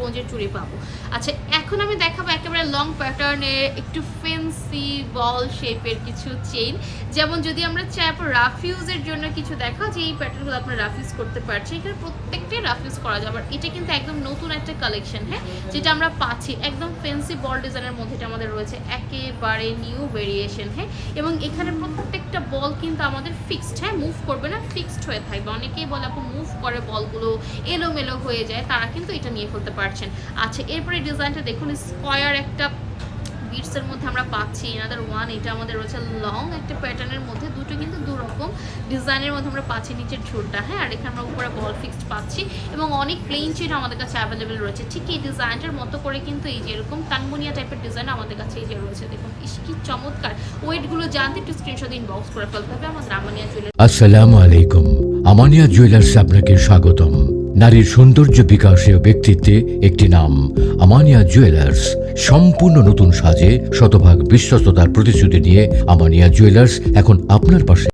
স্পঞ্জের চুড়ি পাবো। আচ্ছা, এখন আমি দেখাবো একেবারে লং প্যাটার্নের একটু ফেন্সি বল শেপের কিছু চেইন। যেমন যদি আমরা চাই আপনার রাফ ইউজের জন্য কিছু দেখাও যে এই প্যাটার্নগুলো আপনার রাফ ইউজ করতে পারছি, এখানে প্রত্যেকটাই রাফ ইউজ করা যাবে। আর এটা কিন্তু একদম নতুন একটা কালেকশন, হ্যাঁ, যেটা আমরা পাচ্ছি একদম ফেন্সি বল ডিজাইনের মধ্যে। এটা আমাদের রয়েছে একেবারে নিউ ভেরিয়েশন, হ্যাঁ, এবং এখানে প্রত্যেকটা বল কিন্তু আমাদের ফিক্সড, হ্যাঁ, মুভ করবে না, ফিক্সড হয়ে থাকবে। অনেকেই বলে আপু মুভ করে বলগুলো এলোমেলো হয়ে যায়, তারা কিন্তু এটা নিয়ে ফেলতে পারছেন। আচ্ছা, এরপরে ডিজাইনটা দেখুন, স্কোয়ার একটা বিটসের মধ্যে আমরা পাচ্ছি এনাদার ওয়ান। এটা আমাদের রয়েছে লং একটা প্যাটার্নের মধ্যে, দুটো কিন্তু দুরকম ডিজাইনের মধ্যে আমরা পাচ্ছি নিচের ঝুলটা, হ্যাঁ, আর এখানে আমরা উপরে বল ফিক্সড পাচ্ছি এবং অনেক প্লেন চেইন আমাদের কাছে অ্যাভেলেবেল রয়েছে। ঠিক এই ডিজাইনটার মতো করে কিন্তু এই যে এরকম টানমুনিয়া টাইপের ডিজাইন আমাদের কাছে এই যে রয়েছে, দেখুন ইস কি চমৎকার। ওয়েটগুলো জানতে একটু স্ক্রিনশট ইনবক্স করে ফেলতে হবে আমাদের আমানিয়া জুয়েলার্স। আসসালামু আলাইকুম, আমানিয়া জুয়েলার্স আপনাকে স্বাগতম। নারীর সৌন্দর্য বিকাশে ও ব্যক্তিত্বে একটি নাম আমানিয়া জুয়েলার্স। সম্পূর্ণ নতুন সাজে শতভাগ বিশ্বস্ততার প্রতিশ্রুতি নিয়ে আমানিয়া জুয়েলার্স এখন আপনার পাশে।